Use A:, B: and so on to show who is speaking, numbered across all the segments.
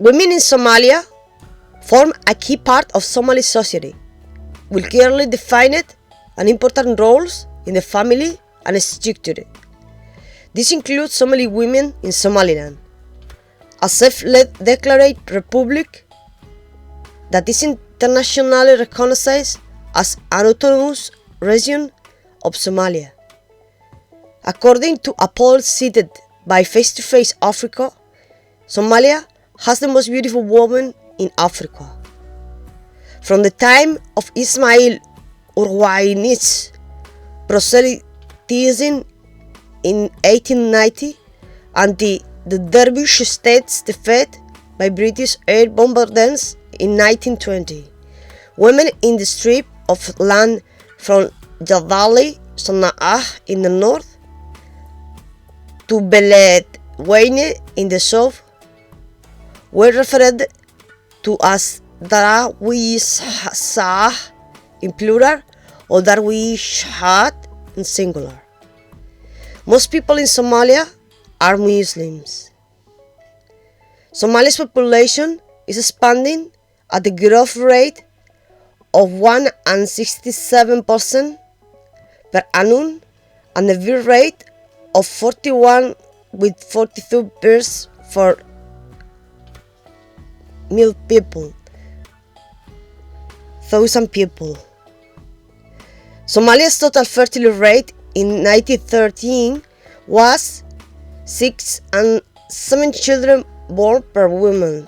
A: Women in Somalia form a key part of Somali society, with clearly defined and important roles in the family and structure. This includes Somali women in Somaliland, a self-led declared republic that is internationally recognized as an autonomous region of Somalia. According to a poll cited by Face to Face Africa, Somalia has the most beautiful women in Africa. From the time of Ismail Urwainis proselytizing in 1890 until the Dervish state's defeat by British air bombardments in 1920, women in the strip of land from Jadali, Sana'a in the north to Beled Wayne in the south were referred to as Darwisah in plural or Darwishat in singular. Most people in Somalia are Muslims. Somalia's population is expanding at the growth rate of 167% per annum and a birth rate of 41 with 42 births for mil people, 1,000 people. Somalia's total fertility rate in 1913 was 6 and 7 children born per woman,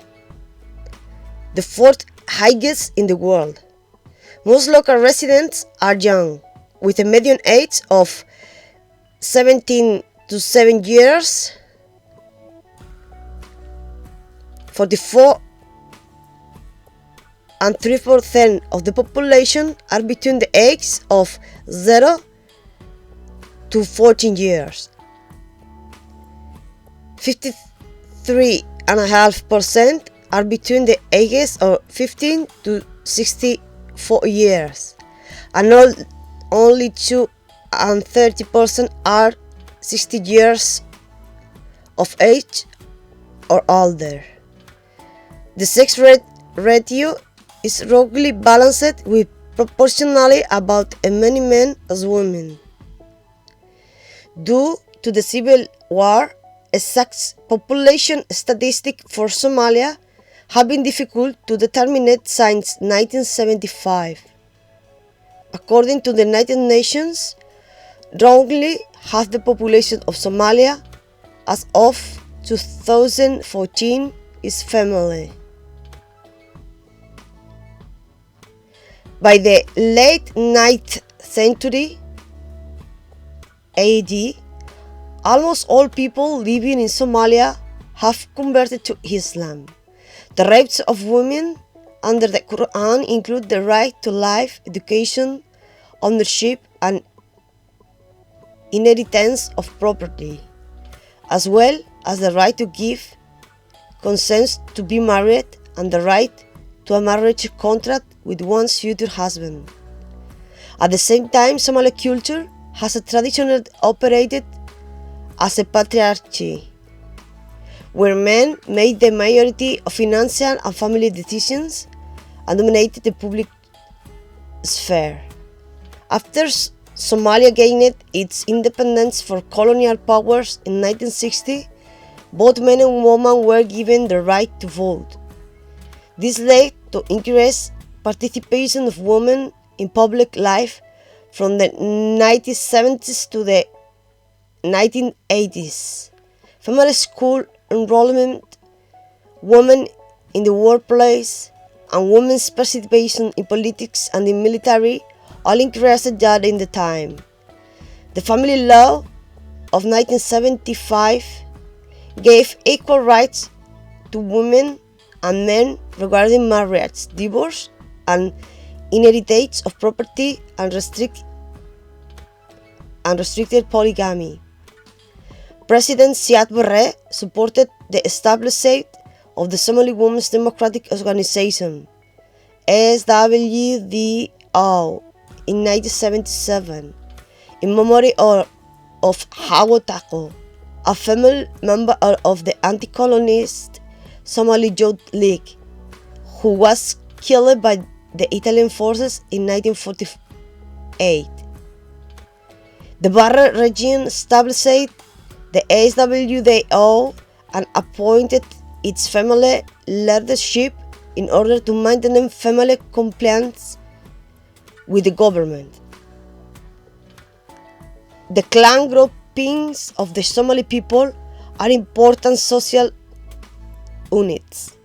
A: the fourth highest in the world. Most local residents are young, with a median age of 17 to 7 years. 44 and 3% of the population are between the ages of 0 to 14 years. 53.5% are between the ages of 15 to 64 years, and only 2 and 30% are 60 years of age or older. The sex ratio is roughly balanced with proportionally about as many men as women. Due to the civil war, exact population statistics for Somalia have been difficult to determine since 1975. According to the United Nations, roughly half the population of Somalia as of 2014 is female. By the late 9th century AD, almost all people living in Somalia have converted to Islam. The rights of women under the Quran include the right to life, education, ownership, and inheritance of property, as well as the right to give consent to be married and the right to a marriage contract with one's future husband. At the same time, Somali culture has traditionally operated as a patriarchy, where men made the majority of financial and family decisions and dominated the public sphere. After Somalia gained its independence from colonial powers in 1960, both men and women were given the right to vote. This led to increased participation of women in public life from the 1970s to the 1980s. Female school enrollment, women in the workplace, and women's participation in politics and the military all increased during the time. The family law of 1975 gave equal rights to women and men regarding marriage, divorce, and inheritance of property and restricted polygamy. President Siad Barre supported the establishment of the Somali Women's Democratic Organization, SWDO, in 1977, in memory of Hawo Tako, a female member of the anti-colonist Somali Youth League, who was killed by the Italian forces in 1948. The Barre regime established the SWDO and appointed its family leadership in order to maintain family compliance with the government. The clan groupings of the Somali people are important social units,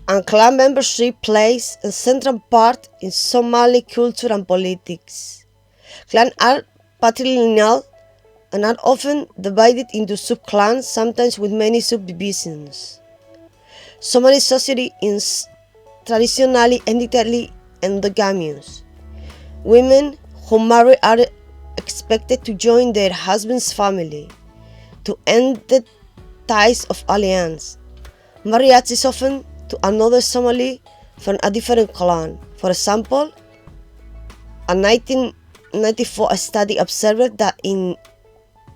A: and clan membership plays a central part in Somali culture and politics. Clans are patrilineal and are often divided into sub-clans, sometimes with many subdivisions. Somali society is traditionally entirely endogamous. Women who marry are expected to join their husband's family to end the ties of alliance. Marriage is often to another Somali from a different clan. For example, a 1994 study observed that in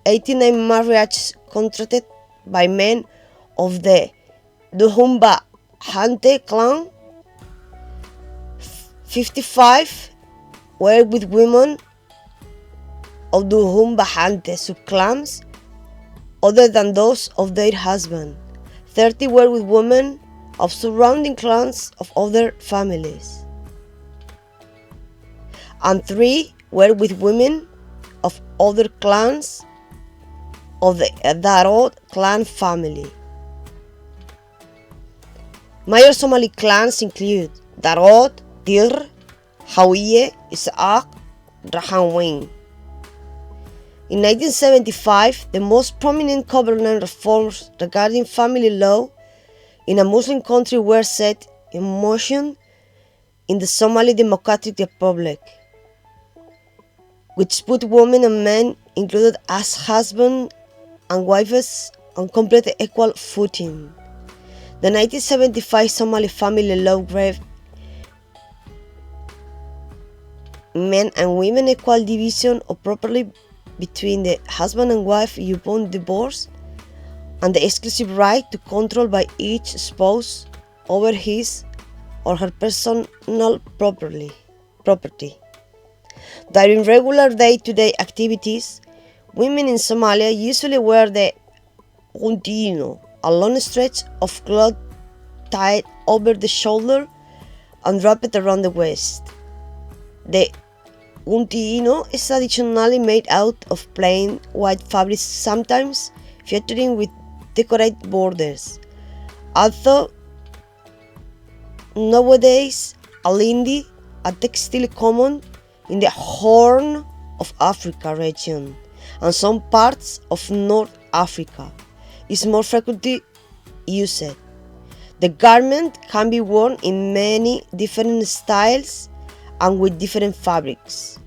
A: 89 marriages contracted by men of the Duhumba Hante clan, 55 were with women of Duhumba Hante subclans other than those of their husband. 30 were with women of surrounding clans of other families, and 3 were with women of other clans of the Darod clan family. Major Somali clans include Darod, Dir, Hawiye, Isaac, Rahanwein. In 1975, the most prominent government reforms regarding family law in a Muslim country were set in motion in the Somali Democratic Republic, which put women and men included as husbands and wives on complete equal footing. The 1975 Somali family law gave men and women equal division of property between the husband and wife upon divorce, and the exclusive right to control by each spouse over his or her personal property. During regular day-to-day activities, women in Somalia usually wear the guntiino, a long stretch of cloth tied over the shoulder and wrapped around the waist. The guntiino is traditionally made out of plain white fabric, sometimes featuring with decorated borders. Although nowadays alindi, a textile common in the Horn of Africa region and some parts of North Africa, is more frequently used. The garment can be worn in many different styles and with different fabrics.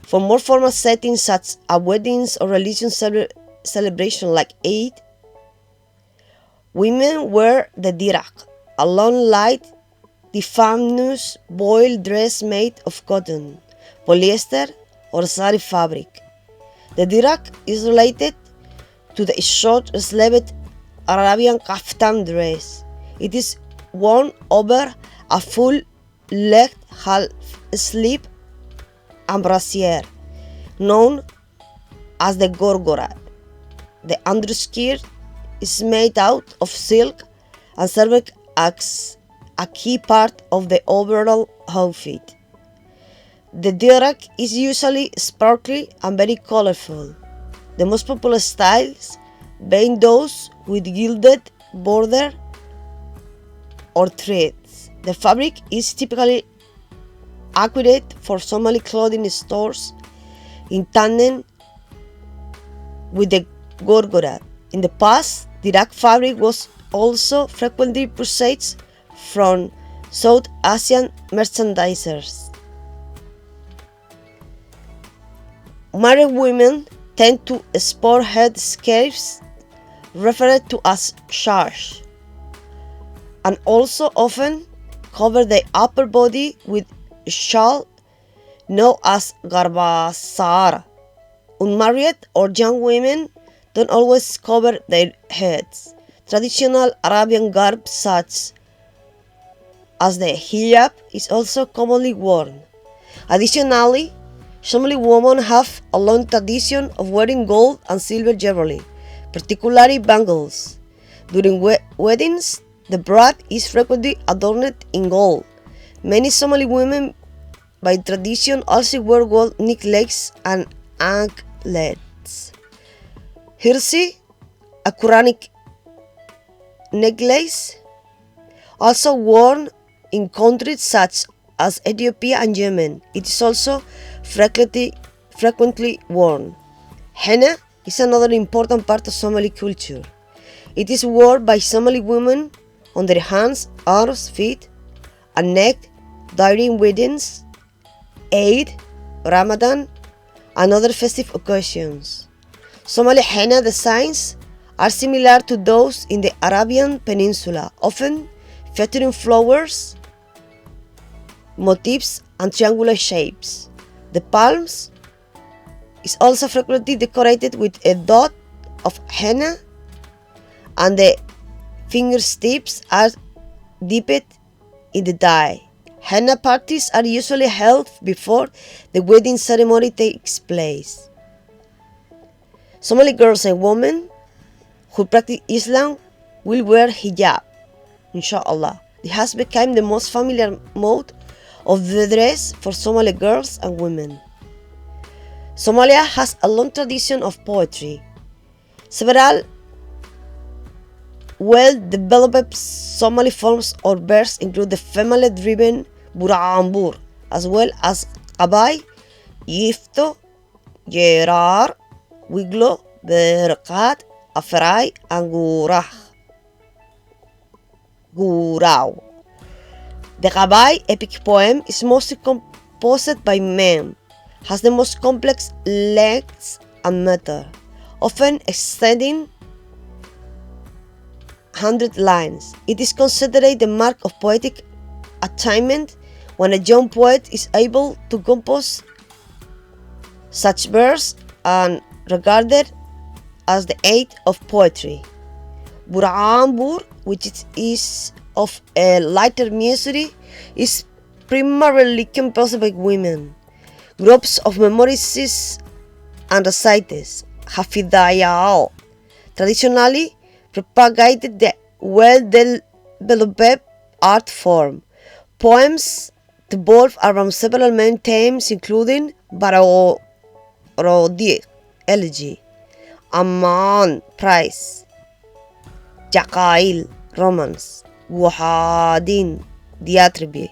A: For more formal settings such as weddings or religious celebration like Eid, women wear the dirak, a long, light, diaphanous boiled dress made of cotton, polyester, or sari fabric. The dirak is related to the short-sleeved Arabian kaftan dress. It is worn over a full-legged half-sleeve and brassiere, known as the gorgora. The underskirt is made out of silk and serves as a key part of the overall outfit. The dirak is usually sparkly and very colorful, the most popular styles being those with gilded border or threads. The fabric is typically accurate for Somali clothing stores in tandem with the gorgora. In the past, dirak fabric was also frequently purchased from South Asian merchandisers. Married women tend to sport head scarves referred to as shash, and also often cover the upper body with a shawl known as garbasar. Unmarried or young women don't always cover their heads. traditional Arabian garb such as the hijab is also commonly worn. Additionally, Somali women have a long tradition of wearing gold and silver jewelry, particularly bangles. During weddings, the bride is frequently adorned in gold. Many Somali women by tradition also wear gold necklaces and anklets. Hirsi, a Quranic necklace, also worn in countries such as Ethiopia and Yemen. It is also frequently worn. Henna is another important part of Somali culture. It is worn by Somali women on their hands, arms, feet, and neck during weddings, Eid, Ramadan, and other festive occasions. Somali henna designs are similar to those in the Arabian Peninsula, often featuring flowers, motifs, and triangular shapes. The palms is also frequently decorated with a dot of henna, and the fingertips are dipped in the dye. Henna parties are usually held before the wedding ceremony takes place. Somali girls and women who practice Islam will wear hijab, inshallah. It has become the most familiar mode of the dress for Somali girls and women. Somalia has a long tradition of poetry. Several well-developed Somali forms or verse include the family-driven Buraambur, as well as Qabai, Yifto, Yerar, Wiglo, Berqat, Afrai, and Gurau. The Qabai epic poem is mostly composed by men, has the most complex lengths and meter, often extending 100 lines. It is considered the mark of poetic attainment when a young poet is able to compose such verse and regarded as the age of poetry. Buraambur, which is of a lighter music, is primarily composed by women. Groups of memorists and reciters, Hafidayao, traditionally propagated the well-developed art form. Poems revolve around several main themes including Barodi, elegy, Amman, praise, Jakail, romance, Wahadin, diatribe,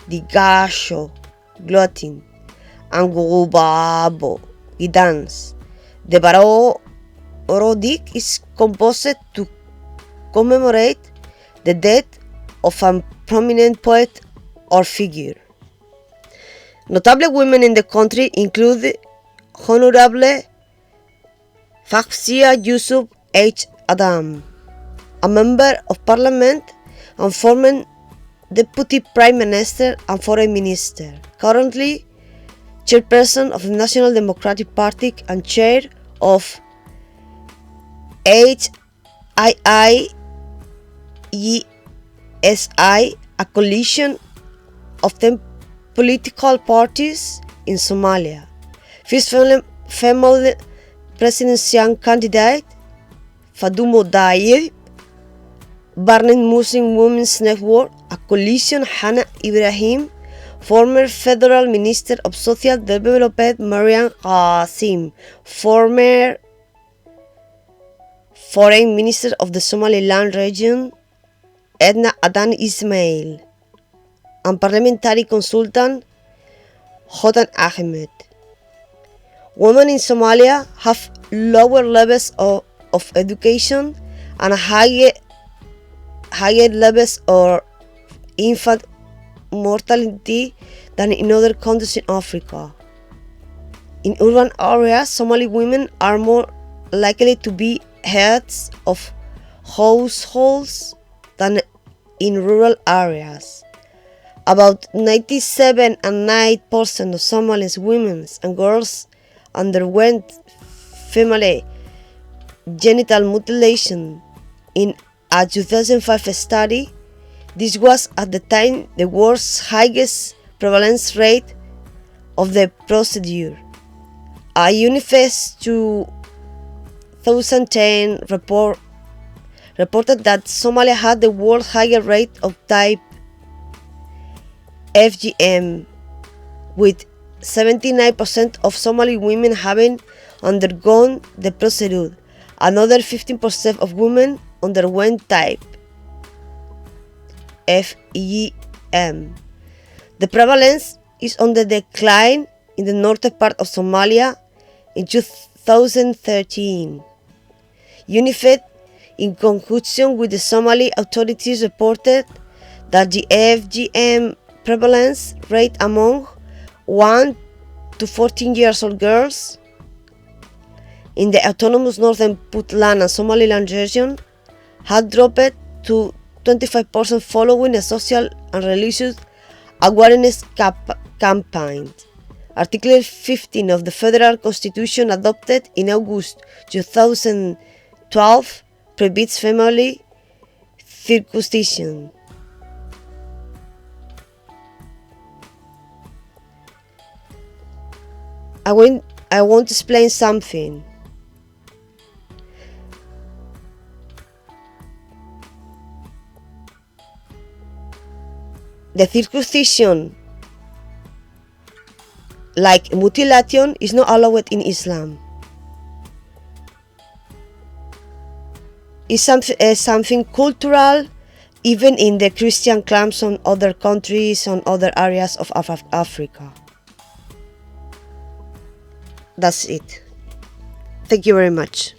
A: Digasho, gloating, and Gubabo, dance. The Barodic is composed to commemorate the death of a prominent poet or figure. Notable women in the country include Honorable Faxia Yusuf H. Adam, a member of parliament and former deputy prime minister and foreign minister, currently chairperson of the National Democratic Party and chair of HIIESI, a coalition of 10 political parties in Somalia. First female presidential candidate, Fadumo Dayib, Barnet Muslim Women's Network, a coalition, Hannah Ibrahim, former Federal Minister of Social Development, Mariam Qasim, former Foreign Minister of the Somaliland region, Edna Adan Ismail, and parliamentary consultant, Hodan Ahmed. Women in Somalia have lower levels of education and higher levels of infant mortality than in other countries in Africa. In urban areas, Somali women are more likely to be heads of households than in rural areas. About 97 and 9% of Somali's women and girls underwent female genital mutilation In a 2005 study, this was at the time the world's highest prevalence rate of the procedure. A UNICEF 2010 report reported that Somalia had the world's highest rate of type FGM, with 79% of Somali women having undergone the procedure. Another 15% of women underwent type FGM. The prevalence is on the decline in the northern part of Somalia in 2013. UNICEF, in conjunction with the Somali authorities, reported that the FGM prevalence rate among 1 to 14 years old girls in the autonomous northern Puntland and Somaliland region had dropped to 25% following a social and religious awareness campaign. Article 15 of the Federal Constitution, adopted in August 2012, prohibits family circumcision. I want to explain something. The circumcision, like mutilation, is not allowed in Islam. It's something cultural, even in the Christian camps on other countries, on other areas of Africa. That's it. Thank you very much.